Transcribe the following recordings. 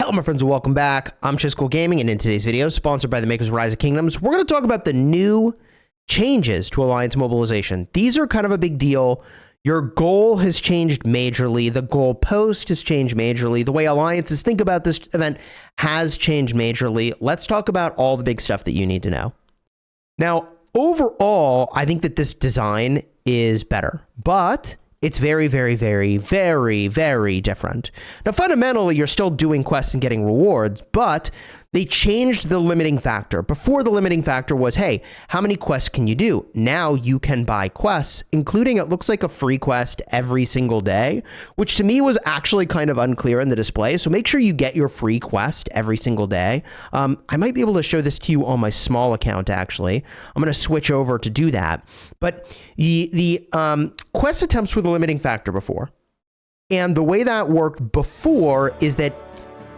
Hello, my friends, and welcome back. I'm Chisgule Gaming, and in today's video, sponsored by the makers of Rise of Kingdoms, we're going to talk about the new changes to Alliance Mobilization. These are kind of a big deal. Your goal has changed majorly. The goal post has changed majorly. The way alliances think about this event has changed majorly. Let's talk about all the big stuff that you need to know. Now, overall, I think that this design is better, but it's very, very, very, very, very different. Now, fundamentally, you're still doing quests and getting rewards, but they changed the limiting factor. Before, the limiting factor was, hey, how many quests can you do? Now you can buy quests, including, it looks like, a free quest every single day, which to me was actually kind of unclear in the display. So make sure you get your free quest every single day. I might be able to show this to you on my small account, actually. I'm going to switch over to do that. But the quest attempts were the limiting factor before. And the way that worked before is that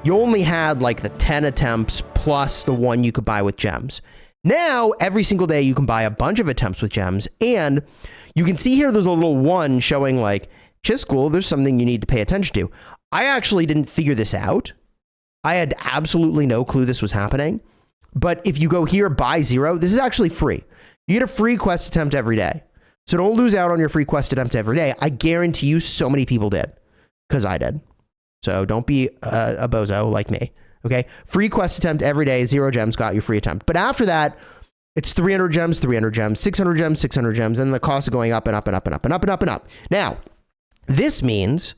you only had like the 10 attempts plus the one you could buy with gems. Now, every single day you can buy a bunch of attempts with gems, and you can see here there's a little one showing like, Chisgule, there's something you need to pay attention to. I actually didn't figure this out. I had absolutely no clue this was happening. But if you go here, buy 0, this is actually free. You get a free quest attempt every day. So don't lose out on your free quest attempt every day. I guarantee you so many people did, because I did. So don't be a bozo like me, okay? Free quest attempt every day, 0 gems, got your free attempt. But after that, it's 300 gems, 300 gems, 600 gems, 600 gems, and the cost is going up and up and up and up and up and up and up. Now, this means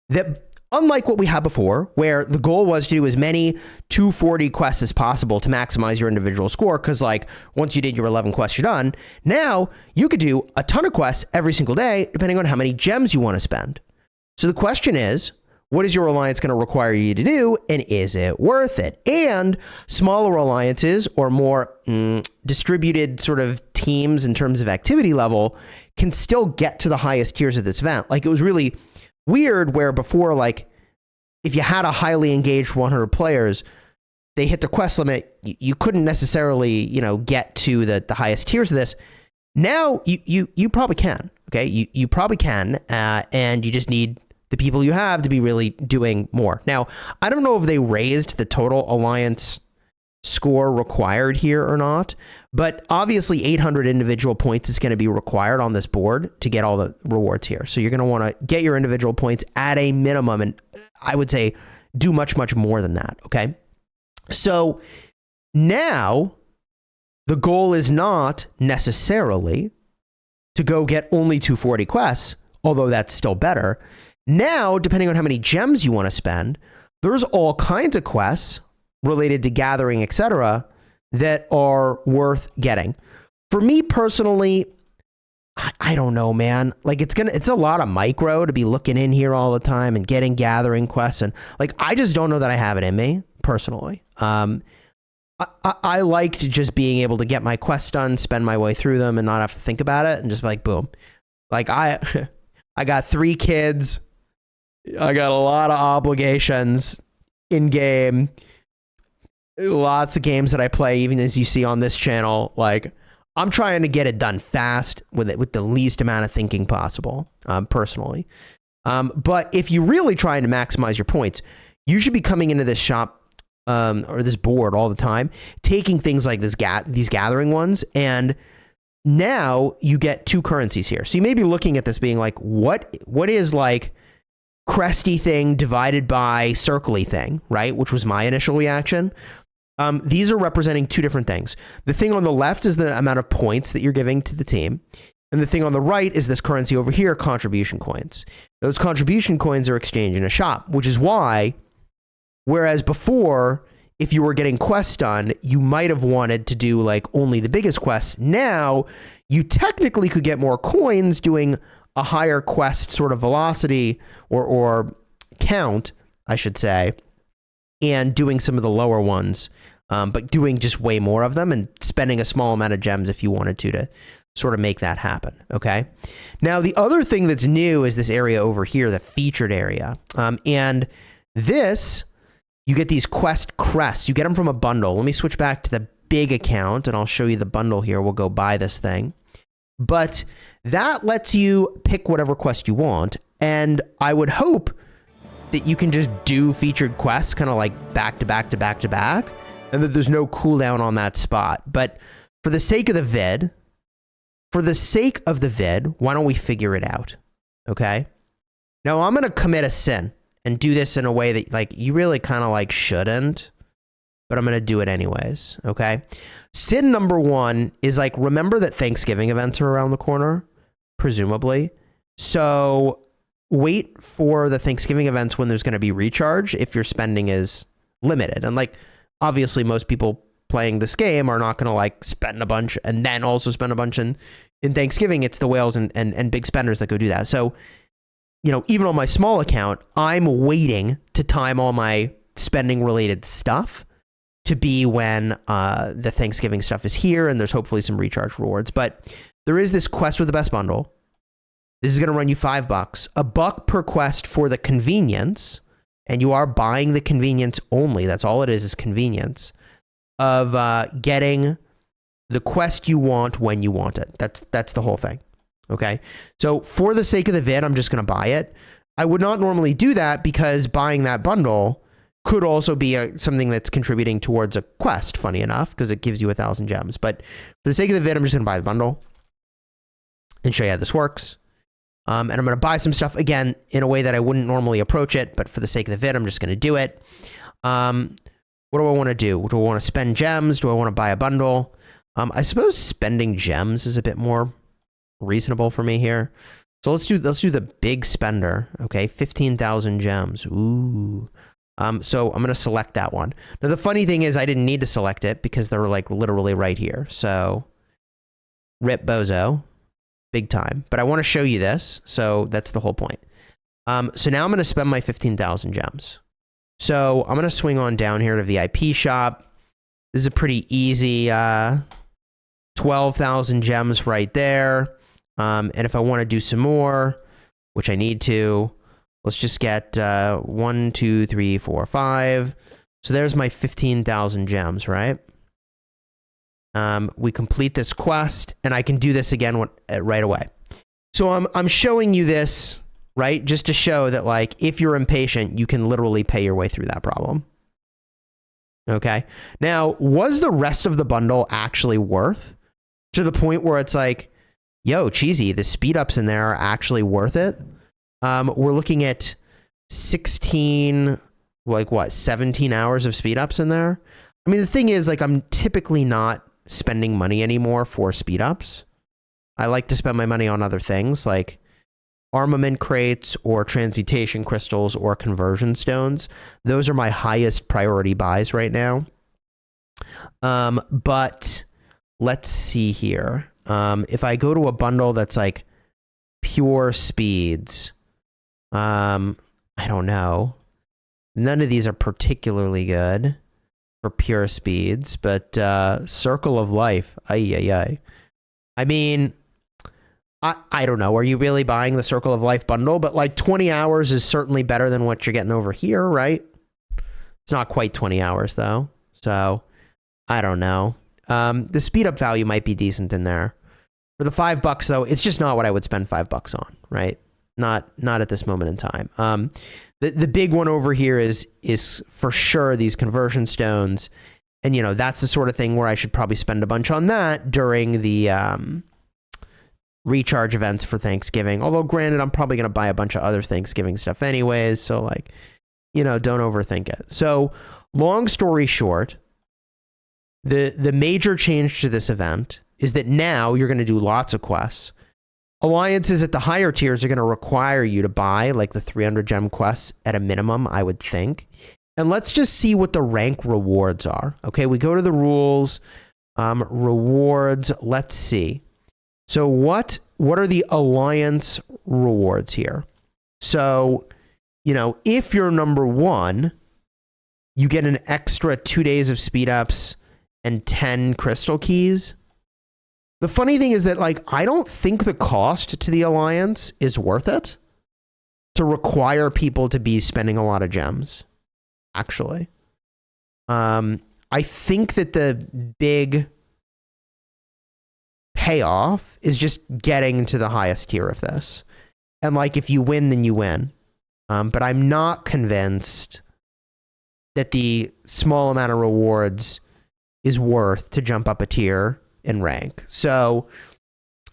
that unlike what we had before, where the goal was to do as many 240 quests as possible to maximize your individual score, because like once you did your 11 quests, you're done. Now, you could do a ton of quests every single day, depending on how many gems you want to spend. So the question is, what is your alliance going to require you to do, and is it worth it? And smaller alliances or more distributed sort of teams in terms of activity level can still get to the highest tiers of this event. Like, it was really weird where before, like, if you had a highly engaged 100 players, they hit the quest limit, you couldn't necessarily, you know, get to the highest tiers of this. Now, you probably can, okay? You probably can, and you just need the people you have to be really doing more. Now, I don't know if they raised the total alliance score required here or not, but obviously 800 individual points is going to be required on this board to get all the rewards here. So you're going to want to get your individual points at a minimum, and I would say do much, much more than that, okay? So now the goal is not necessarily to go get only 240 quests, although that's still better. Now, depending on how many gems you want to spend, there's all kinds of quests related to gathering, etc., that are worth getting. For me personally, I don't know, man. Like, it's a lot of micro to be looking in here all the time and getting gathering quests, and like, I just don't know that I have it in me personally. I liked just being able to get my quests done, spend my way through them, and not have to think about it, and just be like, boom. Like, I got 3 kids. I got a lot of obligations in game. Lots of games that I play, even as you see on this channel. Like, I'm trying to get it done fast with the least amount of thinking possible, personally. But if you're really trying to maximize your points, you should be coming into this shop or this board all the time, taking things like these gathering ones, and now you get 2 currencies here. So you may be looking at this being like, what is like cresty thing divided by circly thing, right? Which was my initial reaction. These are representing 2 different things. The thing on the left is the amount of points that you're giving to the team. And the thing on the right is this currency over here, contribution coins. Those contribution coins are exchanged in a shop, which is why, whereas before, if you were getting quests done, you might have wanted to do like only the biggest quests. Now, you technically could get more coins doing a higher quest sort of velocity or count, I should say, and doing some of the lower ones, but doing just way more of them and spending a small amount of gems if you wanted to sort of make that happen, okay? Now, the other thing that's new is this area over here, the featured area. And this, you get these quest crests. You get them from a bundle. Let me switch back to the big account, and I'll show you the bundle here. We'll go buy this thing. But that lets you pick whatever quest you want, and I would hope that you can just do featured quests kind of like back to back to back to back, and that there's no cooldown on that spot. But for the sake of the vid, why don't we figure it out? Okay. Now I'm going to commit a sin and do this in a way that like you really kind of like shouldn't, but I'm going to do it anyways. Okay. Sin number one is like, remember that Thanksgiving events are around the corner, presumably. So wait for the Thanksgiving events when there's going to be recharge if your spending is limited. And like, obviously most people playing this game are not going to like spend a bunch and then also spend a bunch in Thanksgiving. It's the whales and big spenders that go do that. So, you know, even on my small account, I'm waiting to time all my spending related stuff to be when the Thanksgiving stuff is here, and there's hopefully some recharge rewards. But there is this quest with the best bundle. This is going to run you $5, $1 per quest for the convenience, and you are buying the convenience only. That's all it is convenience of getting the quest you want when you want it. That's the whole thing. Okay. So for the sake of the vid, I'm just going to buy it. I would not normally do that because buying that bundle could also be something that's contributing towards a quest, funny enough, because it gives you 1,000 gems. But for the sake of the vid, I'm just going to buy the bundle and show you how this works. And I'm going to buy some stuff, again, in a way that I wouldn't normally approach it, but for the sake of the vid, I'm just going to do it. What do I want to do? Do I want to spend gems? Do I want to buy a bundle? I suppose spending gems is a bit more reasonable for me here. So let's do the big spender. Okay, 15,000 gems. Ooh. So I'm going to select that one. Now, the funny thing is I didn't need to select it because they're like literally right here. So rip bozo. Big time. But I want to show you this. So that's the whole point. So now I'm going to spend my 15,000 gems. So I'm going to swing on down here to VIP shop. This is a pretty easy 12,000 gems right there. And if I want to do some more, which I need to, let's just get 1, 2, 3, 4, 5. So there's my 15,000 gems, right? We complete this quest, and I can do this again right away. So I'm showing you this, right? Just to show that, like, if you're impatient, you can literally pay your way through that problem. Okay. Now, was the rest of the bundle actually worth to the point where it's like, yo, cheesy, the speed ups in there are actually worth it? We're looking at 17 hours of speed ups in there. I mean, the thing is, like, I'm typically not spending money anymore for speed ups. I like to spend my money on other things like armament crates or transmutation crystals or conversion stones. Those are my highest priority buys right now. But let's see here. If I go to a bundle that's like pure speeds, I don't know. None of these are particularly good for pure speeds, but Circle of Life, I mean, I don't know. Are you really buying the Circle of Life bundle? But like 20 hours is certainly better than what you're getting over here, right? It's not quite 20 hours though. So I don't know. The speed up value might be decent in there. For the $5 though, it's just not what I would spend $5 on, right? Not at this moment in time. The big one over here is for sure these conversion stones. And, you know, that's the sort of thing where I should probably spend a bunch on that during the recharge events for Thanksgiving. Although, granted, I'm probably going to buy a bunch of other Thanksgiving stuff anyways. So, like, you know, don't overthink it. So, long story short, the major change to this event is that now you're going to do lots of quests. Alliances at the higher tiers are going to require you to buy like the 300 gem quests at a minimum, I would think. And let's just see what the rank rewards are. Okay, we go to the rules, rewards. Let's see. So what are the alliance rewards here? So, you know, if you're number 1, you get an extra 2 days of speed ups and 10 crystal keys. The funny thing is that, like, I don't think the cost to the alliance is worth it to require people to be spending a lot of gems, actually. I think that the big payoff is just getting to the highest tier of this. And, like, if you win, then you win. but I'm not convinced that the small amount of rewards is worth to jump up a tier in rank. So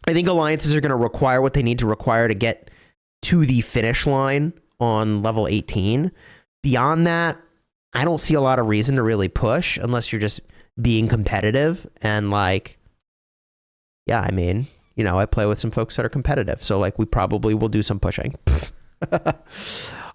I think alliances are going to require what they need to require to get to the finish line on level 18. Beyond that, I don't see a lot of reason to really push unless you're just being competitive. And like, yeah, I mean, you know, I play with some folks that are competitive. So like, we probably will do some pushing.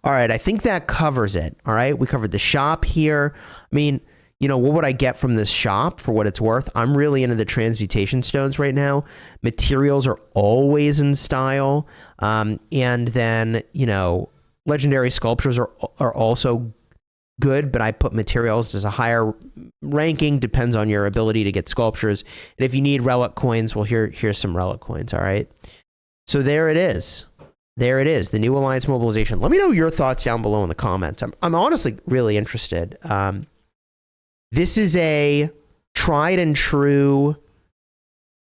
All right, I think that covers it. All right, we covered the shop here. I mean, you know, what would I get from this shop for what it's worth? I'm really into the transmutation stones right now. Materials are always in style. And then, you know, legendary sculptures are also good, but I put materials as a higher ranking, depends on your ability to get sculptures. And if you need relic coins, well, here's some relic coins, all right? So there it is. There it is, the new Alliance Mobilization. Let me know your thoughts down below in the comments. I'm honestly really interested. This is a tried and true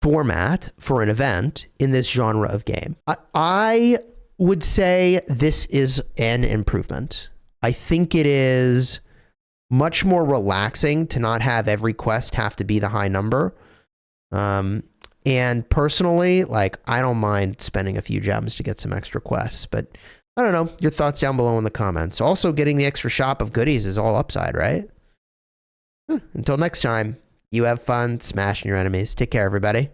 format for an event in this genre of game. I would say this is an improvement. I think it is much more relaxing to not have every quest have to be the high number. And personally, like, I don't mind spending a few gems to get some extra quests, but I don't know. Your thoughts down below in the comments. Also, getting the extra shop of goodies is all upside, right? Until next time, you have fun smashing your enemies. Take care, everybody.